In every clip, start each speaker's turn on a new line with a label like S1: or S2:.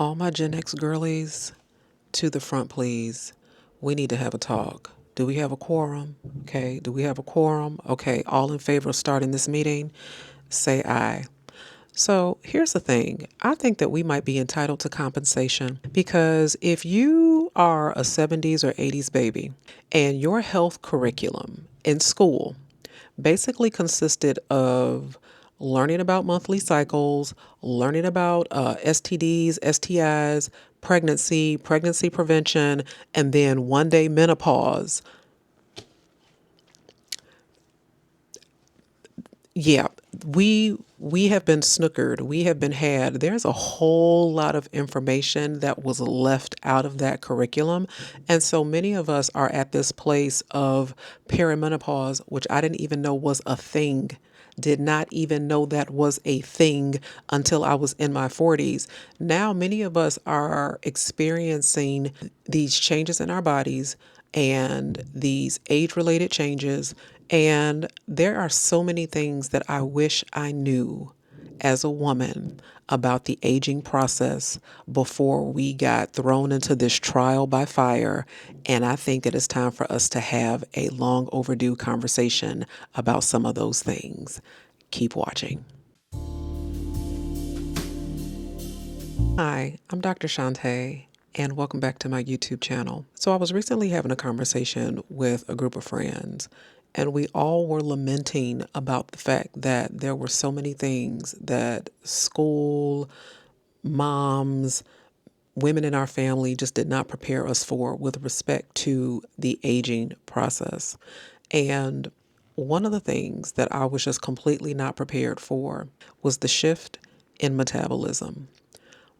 S1: All my Gen X girlies to the front, please. We need to have a talk. Do we have a quorum? Okay. Do we have a quorum? Okay. All in favor of starting this meeting? Say aye. So here's the thing. I think that we might be entitled to compensation because if you are a 70s or 80s baby and your health curriculum in school basically consisted of learning about monthly cycles, learning about STDs, STIs, pregnancy prevention, and then one day menopause. Yeah, we have been snookered. We have been had. There's a whole lot of information that was left out of that curriculum. And so many of us are at this place of perimenopause, which I didn't even know was a thing. Did not even know that was a thing until I was in my 40s. Now, many of us are experiencing these changes in our bodies and these age related changes. And there are so many things that I wish I knew as a woman about the aging process before we got thrown into this trial by fire. And I think that it's time for us to have a long overdue conversation about some of those things. Keep watching. Hi, I'm Dr. Shantae, and welcome back to my YouTube channel. So I was recently having a conversation with a group of friends, and we all were lamenting about the fact that there were so many things that school, moms, women in our family just did not prepare us for with respect to the aging process. And one of the things that I was just completely not prepared for was the shift in metabolism.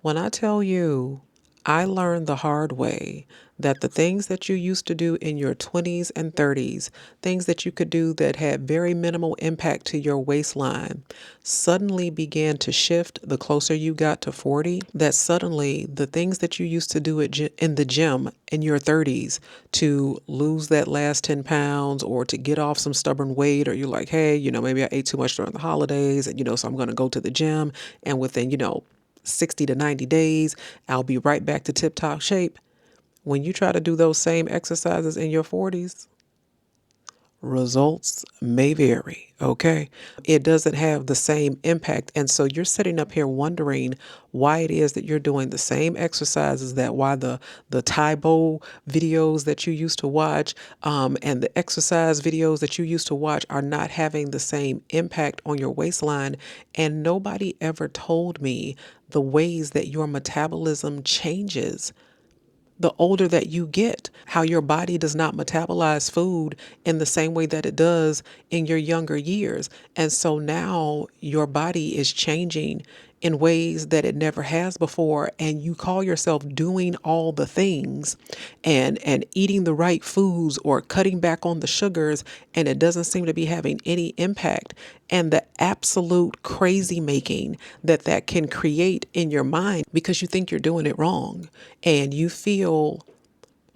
S1: When I tell you, I learned the hard way that the things that you used to do in your 20s and 30s, things that you could do that had very minimal impact to your waistline, suddenly began to shift the closer you got to 40. That suddenly the things that you used to do in the gym in your 30s to lose that last 10 pounds or to get off some stubborn weight, or you're like, hey, maybe I ate too much during the holidays, and, so I'm going to go to the gym. And within, 60 to 90 days, I'll be right back to tip-top shape. When you try to do those same exercises in your 40s, results may vary, okay? It doesn't have the same impact. And so you're sitting up here wondering why it is that you're doing the same exercises, why the Taibo videos that you used to watch and the exercise videos that you used to watch are not having the same impact on your waistline. And nobody ever told me the ways that your metabolism changes the older that you get, how your body does not metabolize food in the same way that it does in your younger years. And so now your body is changing in ways that it never has before, and you call yourself doing all the things and eating the right foods or cutting back on the sugars, and it doesn't seem to be having any impact. And the absolute crazy making that can create in your mind because you think you're doing it wrong and you feel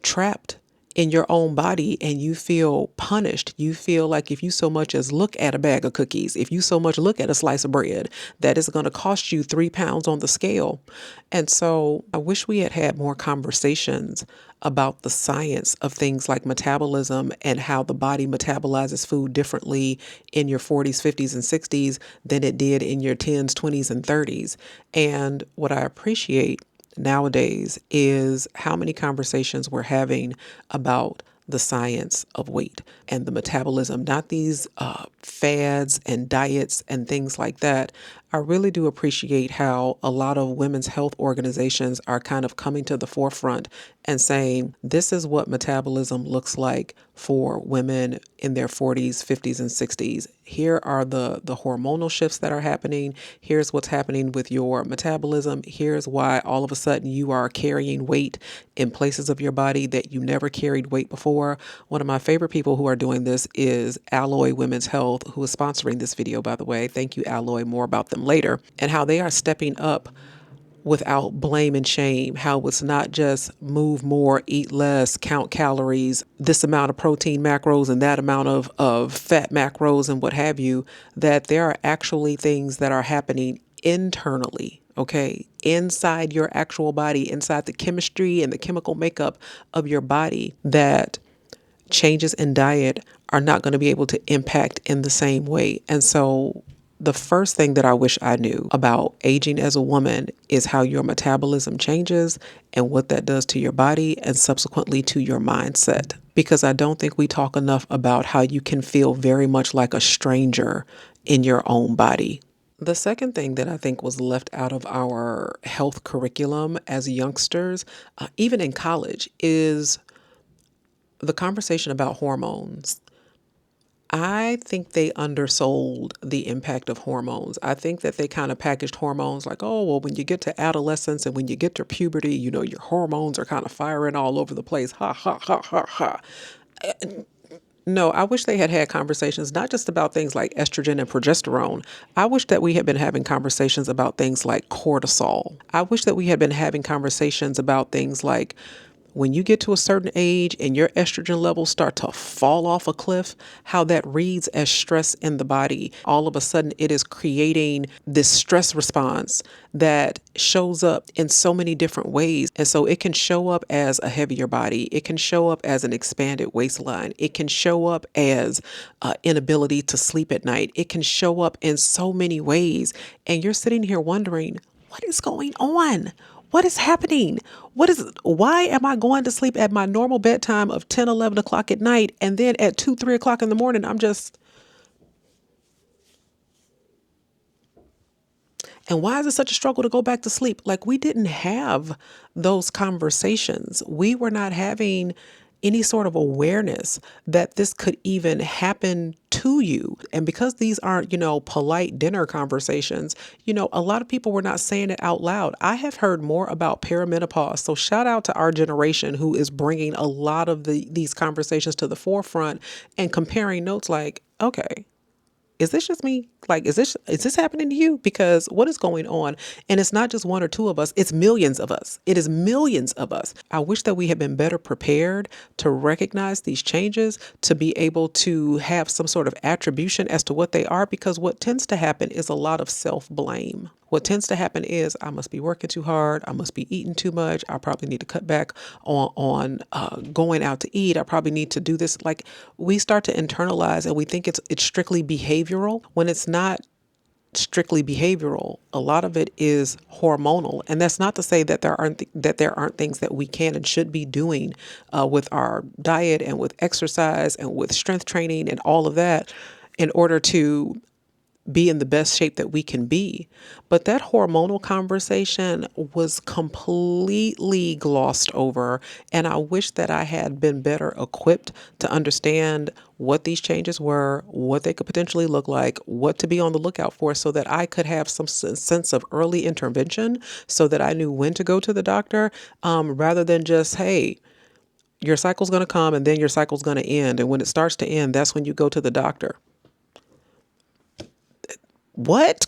S1: trapped in your own body and you feel punished. You feel like if you so much as look at a bag of cookies, if you so much look at a slice of bread, that is going to cost you 3 pounds on the scale. And so I wish we had had more conversations about the science of things like metabolism and how the body metabolizes food differently in your 40s, 50s, and 60s than it did in your 10s, 20s, and 30s. And what I appreciate nowadays is how many conversations we're having about the science of weight and the metabolism, not these fads and diets and things like that. I really do appreciate how a lot of women's health organizations are kind of coming to the forefront and saying, this is what metabolism looks like for women in their 40s, 50s, and 60s. Here are the hormonal shifts that are happening. Here's what's happening with your metabolism. Here's why all of a sudden you are carrying weight in places of your body that you never carried weight before. One of my favorite people who are doing this is Alloy Women's Health, who is sponsoring this video, by the way. Thank you, Alloy. More about them later. And how they are stepping up without blame and shame, how it's not just move more, eat less, count calories, this amount of protein macros and that amount of fat macros and what have you, that there are actually things that are happening internally okay, inside your actual body, inside the chemistry and the chemical makeup of your body, that changes in diet are not going to be able to impact in the same way. And so the first thing that I wish I knew about aging as a woman is how your metabolism changes and what that does to your body and subsequently to your mindset. Because I don't think we talk enough about how you can feel very much like a stranger in your own body. The second thing that I think was left out of our health curriculum as youngsters, even in college, is the conversation about hormones. I think they undersold the impact of hormones. I think that they kind of packaged hormones like, oh, well, when you get to adolescence and when you get to puberty, your hormones are kind of firing all over the place. Ha, ha, ha, ha, ha. No, I wish they had had conversations not just about things like estrogen and progesterone. I wish that we had been having conversations about things like cortisol. I wish that we had been having conversations about things like when you get to a certain age and your estrogen levels start to fall off a cliff, how that reads as stress in the body. All of a sudden, it is creating this stress response that shows up in so many different ways. And so it can show up as a heavier body. It can show up as an expanded waistline. It can show up as inability to sleep at night. It can show up in so many ways. And you're sitting here wondering, what is going on? What is happening? Why am I going to sleep at my normal bedtime of 10, 11 o'clock at night? And then at 2, 3 o'clock in the morning, and why is it such a struggle to go back to sleep? Like, we didn't have those conversations. We were not having any sort of awareness that this could even happen to you. And because these aren't, polite dinner conversations, a lot of people were not saying it out loud. I have heard more about perimenopause. So shout out to our generation who is bringing a lot of these conversations to the forefront and comparing notes like, okay, is this just me? Like, is this happening to you? Because what is going on? And it's not just one or two of us, it's millions of us. It is millions of us. I wish that we had been better prepared to recognize these changes, to be able to have some sort of attribution as to what they are, because what tends to happen is a lot of self-blame. What tends to happen is I must be working too hard. I must be eating too much. I probably need to cut back on going out to eat. I probably need to do this. Like, we start to internalize and we think it's strictly behavioral when it's not strictly behavioral. A lot of it is hormonal, and that's not to say that there aren't things that we can and should be doing with our diet and with exercise and with strength training and all of that in order to be in the best shape that we can be. But that hormonal conversation was completely glossed over. And I wish that I had been better equipped to understand what these changes were, what they could potentially look like, what to be on the lookout for, so that I could have some sense of early intervention, so that I knew when to go to the doctor, rather than just, hey, your cycle's going to come and then your cycle's going to end. And when it starts to end, that's when you go to the doctor. What?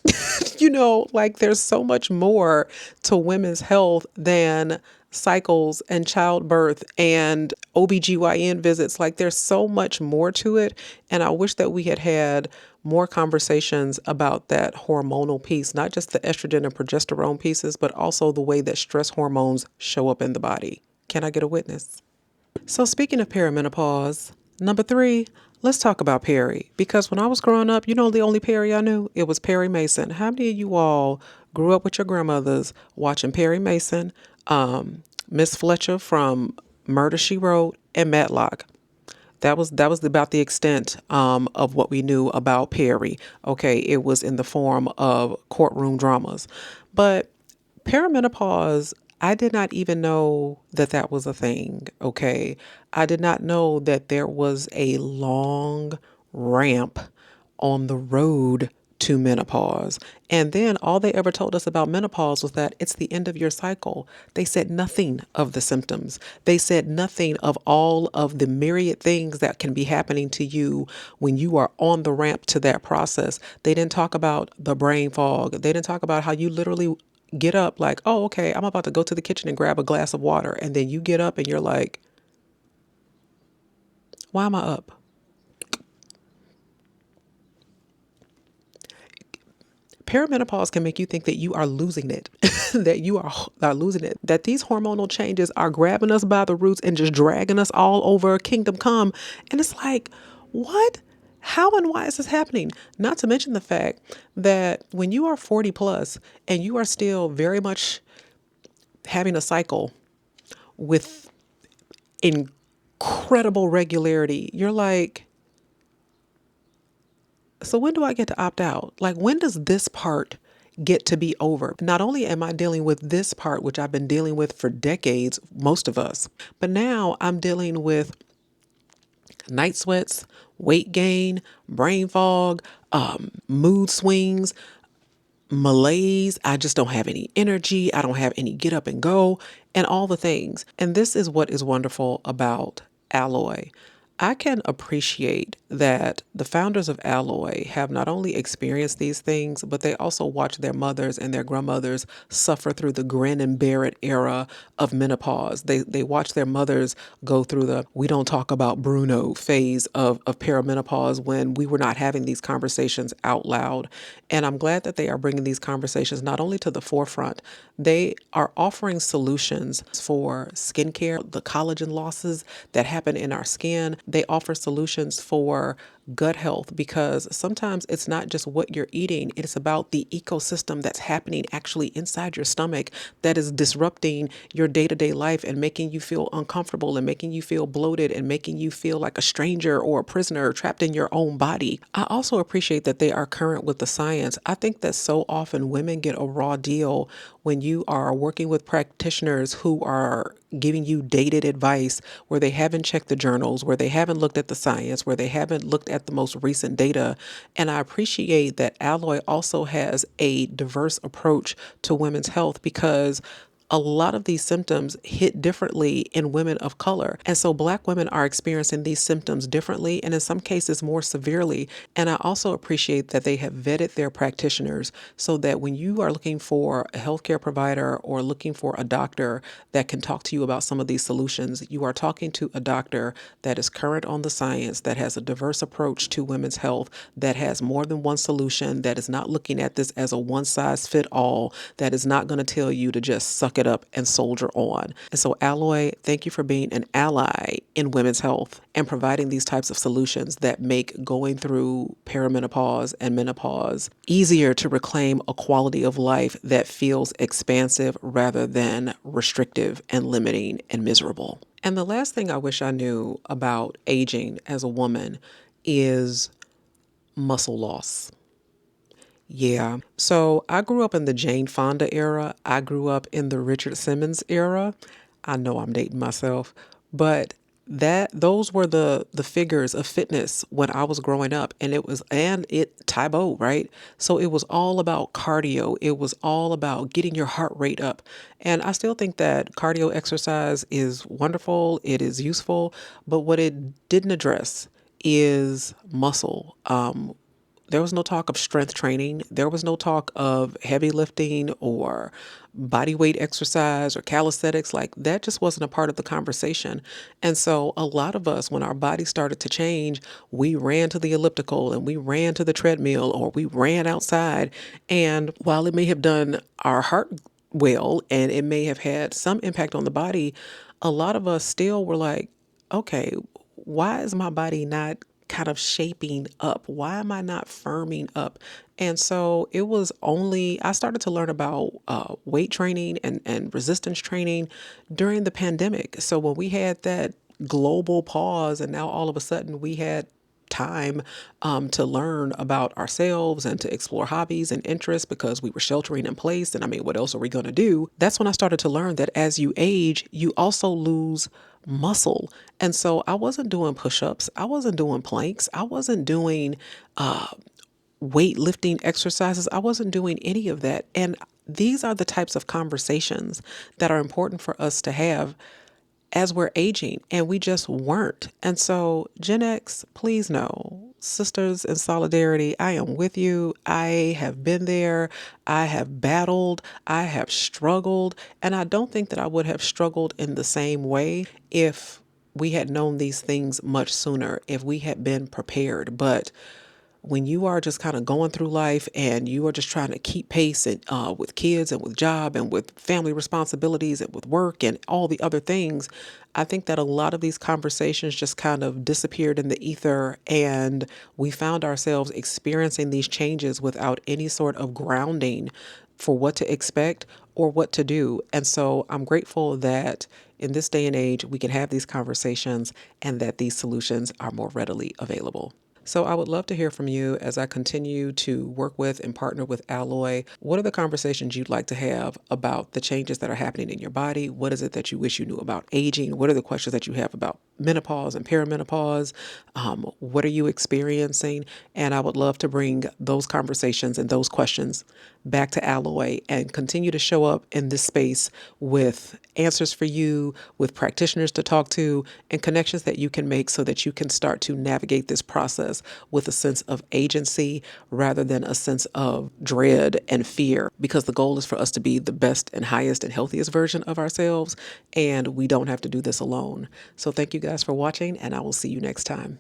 S1: Like, there's so much more to women's health than cycles and childbirth and OBGYN visits. Like, there's so much more to it. And I wish that we had had more conversations about that hormonal piece, not just the estrogen and progesterone pieces, but also the way that stress hormones show up in the body. Can I get a witness? So speaking of perimenopause, number 3, let's talk about Perry. Because when I was growing up, the only Perry I knew, it was Perry Mason. How many of you all grew up with your grandmothers watching Perry Mason, Miss Fletcher from Murder, She Wrote, and Matlock? That was about the extent of what we knew about Perry. Okay, it was in the form of courtroom dramas. But perimenopause, I did not even know that that was a thing. Okay, I did not know that there was a long ramp on the road to menopause. And then all they ever told us about menopause was that it's the end of your cycle. They said nothing of the symptoms. They said nothing of all of the myriad things that can be happening to you when you are on the ramp to that process. They didn't talk about the brain fog. They didn't talk about how you literally get up like, oh, okay, I'm about to go to the kitchen and grab a glass of water. And then you get up and you're like, why am I up? Perimenopause can make you think that you are losing it, that you are losing it, that these hormonal changes are grabbing us by the roots and just dragging us all over kingdom come. And it's like, what? How and why is this happening? Not to mention the fact that when you are 40 plus and you are still very much having a cycle with incredible regularity, you're like, so when do I get to opt out? Like, when does this part get to be over? Not only am I dealing with this part, which I've been dealing with for decades, most of us, but now I'm dealing with night sweats, weight gain, brain fog, mood swings, malaise. I just don't have any energy. I don't have any get up and go and all the things. And this is what is wonderful about Alloy. I can appreciate that the founders of Alloy have not only experienced these things, but they also watched their mothers and their grandmothers suffer through the grin and bear it era of menopause. They watched their mothers go through the we don't talk about Bruno phase of perimenopause when we were not having these conversations out loud. And I'm glad that they are bringing these conversations not only to the forefront, they are offering solutions for skincare, the collagen losses that happen in our skin. They offer solutions for gut health because sometimes it's not just what you're eating, it's about the ecosystem that's happening actually inside your stomach that is disrupting your day-to-day life and making you feel uncomfortable and making you feel bloated and making you feel like a stranger or a prisoner trapped in your own body. I also appreciate that they are current with the science. I think that so often women get a raw deal when you are working with practitioners who are giving you dated advice where they haven't checked the journals, where they haven't looked at the science, where they haven't looked at the most recent data. And I appreciate that Alloy also has a diverse approach to women's health because a lot of these symptoms hit differently in women of color. And so Black women are experiencing these symptoms differently and in some cases more severely. And I also appreciate that they have vetted their practitioners so that when you are looking for a healthcare provider or looking for a doctor that can talk to you about some of these solutions, you are talking to a doctor that is current on the science, that has a diverse approach to women's health, that has more than one solution, that is not looking at this as a one size fit all, that is not going to tell you to just suck it up and soldier on. And so Alloy, thank you for being an ally in women's health and providing these types of solutions that make going through perimenopause and menopause easier to reclaim a quality of life that feels expansive rather than restrictive and limiting and miserable. And the last thing I wish I knew about aging as a woman is muscle loss. Yeah. So I grew up in the Jane Fonda era. I grew up in the Richard Simmons era. I know I'm dating myself, but that those were the figures of fitness when I was growing up and it Tybo, right? So it was all about cardio. It was all about getting your heart rate up. And I still think that cardio exercise is wonderful. It is useful, but what it didn't address is muscle. There was no talk of strength training. There was no talk of heavy lifting or body weight exercise or calisthenics. Like that just wasn't a part of the conversation. And so a lot of us, when our body started to change, we ran to the elliptical and we ran to the treadmill or we ran outside. And while it may have done our heart well and it may have had some impact on the body, a lot of us still were like, okay, why is my body not kind of shaping up? Why am I not firming up? And so it was only, I started to learn about weight training and resistance training during the pandemic. So when we had that global pause and now all of a sudden we had time to learn about ourselves and to explore hobbies and interests because we were sheltering in place. And I mean, what else are we going to do? That's when I started to learn that as you age, you also lose muscle. And so I wasn't doing push-ups. I wasn't doing planks. I wasn't doing weightlifting exercises. I wasn't doing any of that. And these are the types of conversations that are important for us to have as we're aging, and we just weren't. And so, Gen X, please know, sisters in solidarity, I am with you. I have been there. I have battled. I have struggled. And I don't think that I would have struggled in the same way if we had known these things much sooner, if we had been prepared. But when you are just kind of going through life and you are just trying to keep pace and with kids and with job and with family responsibilities and with work and all the other things, I think that a lot of these conversations just kind of disappeared in the ether, and we found ourselves experiencing these changes without any sort of grounding for what to expect or what to do. And so I'm grateful that in this day and age, we can have these conversations and that these solutions are more readily available. So I would love to hear from you as I continue to work with and partner with Alloy. What are the conversations you'd like to have about the changes that are happening in your body? What is it that you wish you knew about aging? What are the questions that you have about menopause and perimenopause? What are you experiencing? And I would love to bring those conversations and those questions back to Alloy and continue to show up in this space with answers for you, with practitioners to talk to, and connections that you can make so that you can start to navigate this process with a sense of agency rather than a sense of dread and fear, because the goal is for us to be the best and highest and healthiest version of ourselves, and we don't have to do this alone. So thank you guys for watching, and I will see you next time.